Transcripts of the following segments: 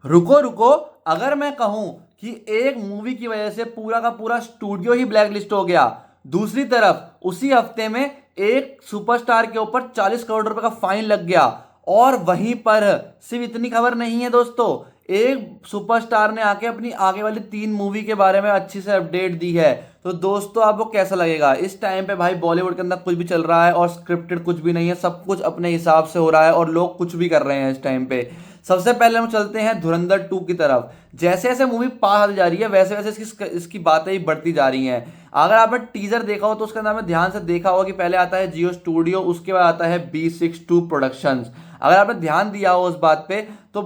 रुको रुको, अगर मैं कहूं कि एक मूवी की वजह से पूरा का पूरा स्टूडियो ही ब्लैकलिस्ट हो गया, दूसरी तरफ उसी हफ्ते में एक सुपरस्टार के ऊपर 40 करोड़ रुपए का फाइन लग गया, और वहीं पर सिर्फ इतनी खबर नहीं है दोस्तों, एक सुपरस्टार ने आके अपनी आगे वाली 3 मूवी के बारे में अच्छी से अपडेट दी है। तो दोस्तों आपको कैसा लगेगा? इस टाइम पे भाई बॉलीवुड के अंदर कुछ भी चल रहा है और स्क्रिप्टेड कुछ भी नहीं है, सब कुछ अपने हिसाब से हो रहा है और लोग कुछ भी कर रहे हैं इस टाइम पे। सबसे पहले हम चलते हैं धुरंधर 2 की तरफ। जैसे जैसे मूवी पास आती जा रही है वैसे वैसे इसकी बातें ही बढ़ती जा रही हैं। अगर आपने टीजर देखा हो तो उसके अंदर आपने ध्यान से देखा होगा कि पहले आता है जियो स्टूडियो, उसके बाद आता है B62 प्रोडक्शंस। अगर आपने ध्यान दिया हो उस बात पे, तो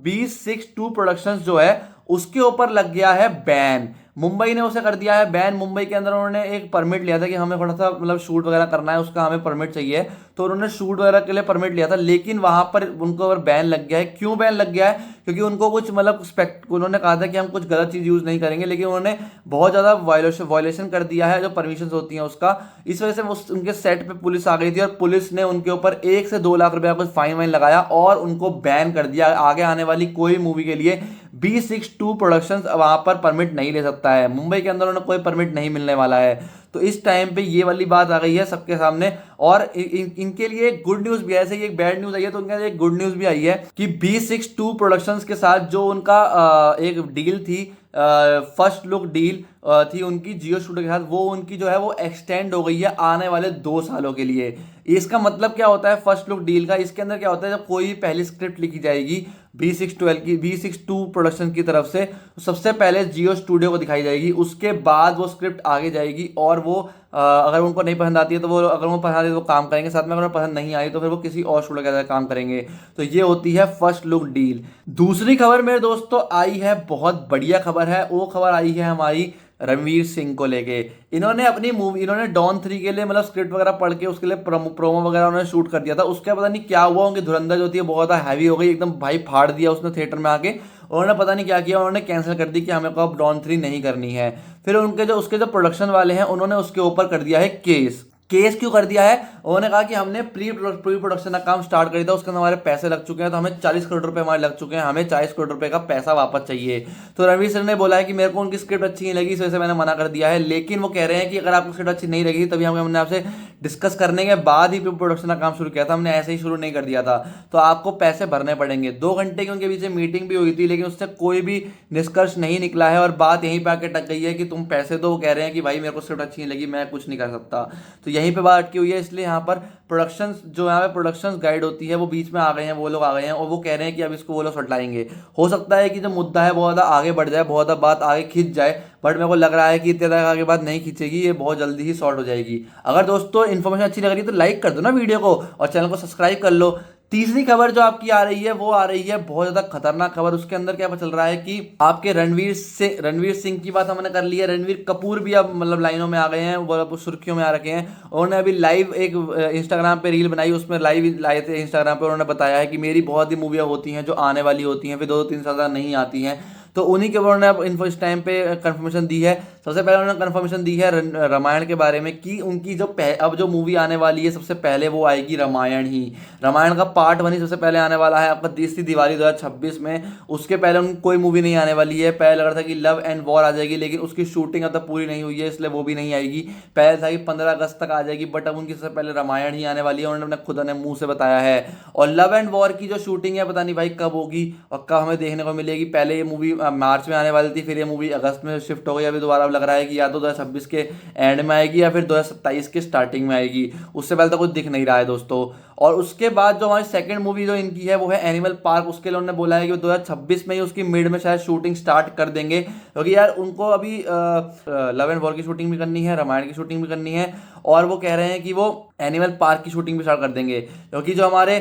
B62 प्रोडक्शंस जो है उसके ऊपर लग गया है बैन। मुंबई ने उसे कर दिया है बैन। मुंबई के अंदर उन्होंने एक परमिट लिया था कि हमें थोड़ा सा मतलब शूट वगैरह करना है, उसका हमें परमिट चाहिए, तो उन्होंने शूट वगैरह के लिए परमिट लिया था, लेकिन वहां पर उनको अगर बैन लग गया है। क्यों बैन लग गया है? क्योंकि उनको कुछ मतलब उन्होंने कहा था कि हम कुछ गलत चीज यूज नहीं करेंगे, लेकिन उन्होंने बहुत ज्यादा वायलेशन कर दिया है जो परमिशन होती है उसका। इस वजह से उनके सेट पे पुलिस आ गई थी और पुलिस ने उनके ऊपर 1 से 2 लाख रुपए का कुछ फाइन वाइन लगाया और उनको बैन कर दिया। आगे आने वाली कोई मूवी के लिए B62 प्रोडक्शंस वहां पर परमिट नहीं ले सकता है। मुंबई के अंदर उन्हें कोई परमिट नहीं मिलने वाला है। तो इस टाइम पे ये वाली बात आ गई है सबके सामने। और इनके लिए एक गुड न्यूज भी है, ऐसे ही एक बैड न्यूज आई है तो उनके लिए एक गुड न्यूज भी आई है कि B62 प्रोडक्शंस के साथ जो उनका एक डील थी, फर्स्ट लुक डील थी उनकी जियो स्टूडियो के साथ, वो उनकी जो है वो एक्सटेंड हो गई है आने वाले 2 सालों के लिए। इसका मतलब क्या होता है फर्स्ट लुक डील का? इसके अंदर क्या होता है, जब कोई भी पहली स्क्रिप्ट लिखी जाएगी B62 प्रोडक्शन की तरफ से, तो सबसे पहले जियो स्टूडियो को दिखाई जाएगी, उसके बाद वो स्क्रिप्ट आगे जाएगी और वो अगर उनको नहीं पसंद आती है तो वो, अगर उनको पसंद आती है तो वो काम करेंगे साथ में, अगर उन्हें पसंद नहीं आई तो फिर वो किसी और स्टूडियो के साथ काम करेंगे। तो ये होती है फर्स्ट लुक डील। दूसरी खबर मेरे दोस्तों आई है, बहुत बढ़िया खबर है। वो खबर आई है हमारी रणवीर सिंह को लेके। इन्होंने अपनी मूवी, इन्होंने डॉन 3 के लिए मतलब स्क्रिप्ट वगैरह पढ़ के उसके लिए प्रोमो वगैरह उन्होंने शूट कर दिया था। उसका पता नहीं क्या हुआ, उनकी धुरंधर जो थी बहुत हैवी हो गई एकदम, भाई फाड़ दिया उसने थिएटर में आके। उन्होंने पता नहीं क्या किया, उन्होंने कैंसिल कर दी कि हमें को अब डॉन 3 नहीं करनी है। फिर उनके जो उसके जो प्रोडक्शन वाले हैं उन्होंने उसके ऊपर कर दिया है केस। केस क्यों कर दिया है? उन्होंने कहा कि हमने प्री प्रोडक्शन का काम स्टार्ट कर दिया, उसके अंदर हमारे पैसे लग चुके हैं, तो हमें 40 करोड़ रुपए हमारे लग चुके हैं, हमें 40 करोड़ रुपए का पैसा वापस चाहिए। तो रणवीर सिंह ने बोला है कि मेरे को उनकी स्क्रिप्ट अच्छी नहीं लगी, इस वजह से मैंने मना कर दिया है। लेकिन वो कह रहे हैं कि अगर आपको स्क्रिप्ट अच्छी नहीं लगी तभी हमने आपसे डिस्कस करने के बाद ही प्रोडक्शन का काम शुरू किया था, हमने ऐसे ही शुरू नहीं कर दिया था, तो आपको पैसे भरने पड़ेंगे। 2 घंटे की उनके बीच मीटिंग भी हुई थी, लेकिन उससे कोई भी निष्कर्ष नहीं निकला है और बात यहीं पे आके टक गई है कि तुम पैसे दो। वो कह रहे हैं कि भाई मेरे को स्क्रिप्ट अच्छी नहीं लगी, मैं कुछ नहीं कर सकता। तो यहीं पे बात अटकी हुई है। इसलिए यहाँ पर प्रोडक्शन जो यहाँ पे प्रोडक्शन गाइड होती है वो बीच में आ गए हैं, वो लोग आ गए हैं और वो कह रहे हैं कि अब इसको वो लोग सटलाएंगे। हो सकता है कि जो मुद्दा है बहुत ज़्यादा आगे बढ़ जाए, बहुत ज़्यादा बात आगे खींच जाए, बट मेरे को लग रहा है कि इतने तक आगे बात नहीं खींचेगी, ये बहुत जल्दी ही सॉर्ट हो जाएगी। अगर दोस्तों इन्फॉर्मेशन अच्छी लग रही है तो लाइक कर दो ना वीडियो को और चैनल को सब्सक्राइब कर लो। तीसरी खबर जो आपकी आ रही है वो आ रही है बहुत ज्यादा खतरनाक खबर। उसके अंदर क्या पता चल रहा है कि आपके रणवीर सिंह की बात हमने कर ली है, रणवीर कपूर भी अब मतलब लाइनों में आ गए हैं, वो अब सुर्खियों में आ रखे हैं। उन्होंने अभी लाइव एक इंस्टाग्राम पे रील बनाई, उसमें लाइव लाए थे इंस्टाग्राम पे। उन्होंने बताया है कि मेरी बहुत ही मूवियाँ होती हैं जो आने वाली होती हैं, फिर 2-3 साल नहीं आती हैं, तो उन्हीं के उन्होंने अब इन्फो इस टाइम पे कंफर्मेशन दी है। सबसे पहले उन्होंने कंफर्मेशन दी है रामायण के बारे में कि उनकी जो अब जो मूवी आने वाली है सबसे पहले वो आएगी रामायण ही। रामायण का पार्ट 1 ही सबसे पहले आने वाला है आपका 30 दिवाली 2026 में। उसके पहले उनकी कोई मूवी नहीं आने वाली है। पहले लग रहा था कि लव एंड वॉर आ जाएगी, लेकिन उसकी शूटिंग अब तक पूरी नहीं हुई है, इसलिए वो भी नहीं आएगी। पहले था कि 15 अगस्त तक आ जाएगी, बट अब उनकी सबसे पहले रामायण ही आने वाली है, उन्होंने अपने खुद ने मुंह से बताया है। और लव एंड वॉर की जो शूटिंग है पता नहीं भाई कब होगी और कब हमें देखने को मिलेगी। पहले ये मूवी मार्च में आने वाली थी, फिर ये मूवी अगस्त में शिफ्ट हो गई। अभी दोबारा लग रहा है कि या तो 2026 के एंड में आएगी या फिर 2027 के स्टार्टिंग में आएगी, उससे पहले तो कुछ दिख नहीं रहा है दोस्तों। और उसके बाद जो हमारी सेकंड मूवी जो इनकी है वो है एनिमल पार्क। उसके लिए उन्होंने बोला है कि 2026 में ही उसकी मिड में शायद शूटिंग स्टार्ट कर देंगे, क्योंकि यार उनको अभी लव एंड वॉर की शूटिंग भी करनी है, रामायण की शूटिंग भी करनी है, और वो कह रहे हैं कि वो एनिमल पार्क की शूटिंग भी स्टार्ट कर देंगे। क्योंकि जो हमारे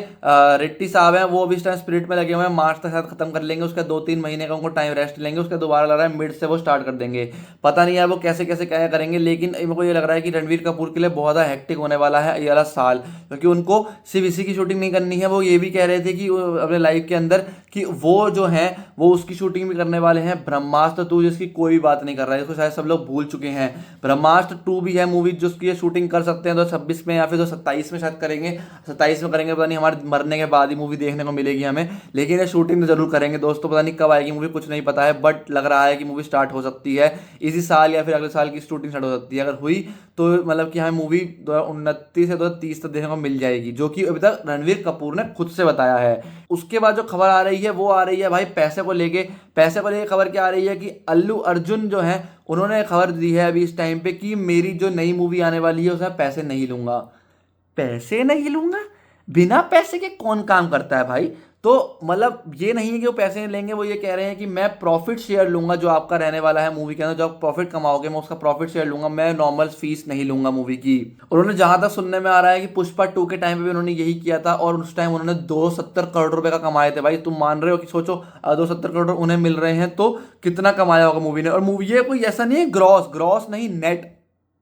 रिट्टी साहब हैं वो अभी इस टाइम स्पिरिट में लगे हुए हैं, मार्च तक शायद खत्म कर लेंगे, उसका 2-3 महीने का उनको टाइम रेस्ट लेंगे, उसके दोबारा लग रहा है मिड से वो स्टार्ट कर देंगे। पता नहीं यार वो कैसे कैसे क्या करेंगे, लेकिन मेरे को ये लग रहा है कि रणवीर कपूर के लिए बहुत ज़्यादा हेक्टिक होने वाला है ये वाला साल, क्योंकि उनको सिर्फ इसी की शूटिंग नहीं करनी है, वो ये भी कह रहे थे कि अपने लाइव के अंदर कि वो जो है वो उसकी शूटिंग भी करने वाले हैं ब्रह्मास्त्र 2, जिसकी कोई बात नहीं कर रहा है, इसको शायद सब लोग भूल चुके हैं। ब्रह्मास्त्र 2 भी है मूवी जिसकी शूटिंग कर सकते हैं 2026 में या फिर 2027 में शायद करेंगे। 27 में करेंगे, पता नहीं, हमारे मरने के बाद ही मूवी देखने को मिलेगी हमें, लेकिन ये शूटिंग तो जरूर करेंगे दोस्तों। पता नहीं कब आएगी मूवी, कुछ नहीं पता है, बट लग रहा है कि मूवी स्टार्ट हो सकती है इसी साल या फिर अगले साल की शूटिंग स्टार्ट हो सकती है। अगर हुई तो मतलब कि हमें मूवी 2029 से 2030 तक देखने को मिल जाएगी, जो कि अभी तक रणवीर कपूर ने खुद से बताया है। उसके बाद जो खबर आ रही है वो आ रही है भाई पैसे को लेके। पैसे को लेके खबर क्या आ रही है कि अल्लू अर्जुन जो है उन्होंने खबर दी है अभी इस टाइम पे कि मेरी जो नई मूवी आने वाली है उसमें पैसे नहीं लूंगा। पैसे नहीं लूंगा? बिना पैसे के कौन काम करता है भाई? तो मतलब ये नहीं है कि वो पैसे नहीं लेंगे, वो ये कह रहे हैं कि मैं प्रॉफिट शेयर लूंगा जो आपका रहने वाला है मूवी के अंदर, जो आप प्रॉफिट कमाओगे मैं उसका प्रॉफिट शेयर लूंगा, मैं नॉर्मल फीस नहीं लूंगा मूवी की। उन्होंने जहां तक सुनने में आ रहा है कि पुष्पा 2 के टाइम पे भी उन्होंने यही किया था, और उस टाइम उन्होंने 270 करोड़ रुपए का कमाए थे। भाई तुम मान रहे हो कि सोचो 270 करोड़ उन्हें मिल रहे हैं तो कितना कमाया होगा मूवी ने। और मूवी ये कोई ऐसा नहीं है, ग्रॉस ग्रॉस नहीं, नेट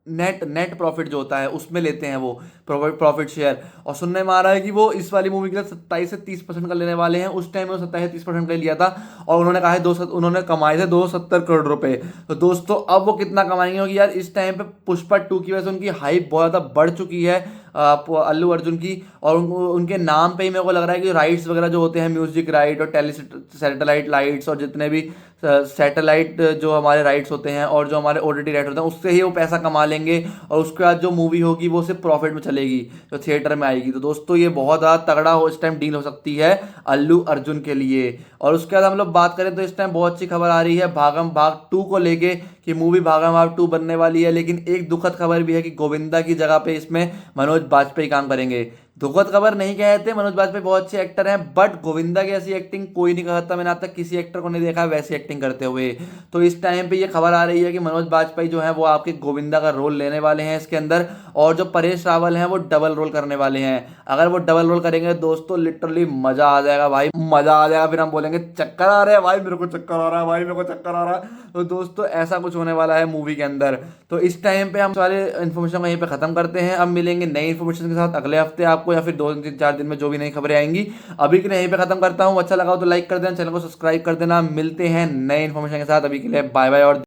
नेट नेट प्रॉफिट जो होता है उसमें लेते हैं वो प्रॉफिट शेयर। और सुनने में आ रहा है कि वो इस वाली मूवी के लिए 27 से 30% का लेने वाले हैं। उस टाइम में 27 से 30% का लिया था, और उन्होंने कहा है उन्होंने कमाए थे 270 करोड़ रुपए। तो दोस्तों अब वो कितना कमाएंगे, क्योंकि यार इस टाइम पे पुष्पा 2 की वजह से उनकी हाइप बहुत ज़्यादा बढ़ चुकी है अल्लू अर्जुन की। और उनके नाम पे ही मेरे को लग रहा है कि राइट्स वगैरह जो होते हैं, म्यूजिक राइट और सैटेलाइट लाइट्स और जितने भी सैटेलाइट जो हमारे राइट्स होते हैं और जो हमारे ओटीटी राइट होते हैं, उससे ही वो पैसा कमा लेंगे। और उसके बाद जो मूवी होगी वो सिर्फ प्रॉफिट में चलेगी, जो थिएटर में आएगी। तो दोस्तों ये बहुत ज़्यादा तगड़ा हो इस टाइम डील हो सकती है अल्लू अर्जुन के लिए। और उसके बाद हम लोग बात करें तो इस टाइम बहुत अच्छी खबर आ रही है भागम भाग 2 को लेके, कि मूवी भागम भाग 2 बनने वाली है। लेकिन एक दुखद खबर भी है कि गोविंदा की जगह पे इसमें मनोज बाजपेयी काम करेंगे। दुखद खबर नहीं कहते, मनोज बाजपेयी बहुत अच्छे एक्टर हैं, बट गोविंदा की ऐसी एक्टिंग कोई नहीं कर सकता। मैंने आज तक किसी एक्टर को नहीं देखा है वैसी एक्टिंग करते हुए। तो इस टाइम पे ये खबर आ रही है कि मनोज बाजपेयी जो है वो आपके गोविंदा का रोल लेने वाले हैं इसके अंदर, और जो परेश रावल हैं वो डबल रोल करने वाले हैं। अगर वो डबल रोल करेंगे दोस्तों लिटरली मजा आ जाएगा भाई, मजा आ जाएगा। फिर हम बोलेंगे चक्कर आ रहे हैं भाई, मेरे को चक्कर आ रहा है भाई, मेरे को चक्कर आ रहा है। तो दोस्तों ऐसा कुछ होने वाला है मूवी के अंदर। तो इस टाइम पे हम सारे इन्फॉर्मेशन को यहीं पे खत्म करते हैं। अब मिलेंगे नई इन्फॉर्मेशन के साथ अगले हफ्ते आपको, या फिर 2-3-4 दिन में जो भी नई खबरें आएंगी। अभी के लिए यहीं पे खत्म करता हूँ। अच्छा लगा हो तो लाइक कर देना, चैनल को सब्सक्राइब कर देना। मिलते हैं नए इन्फॉर्मेशन के साथ, अभी के लिए बाय बाय और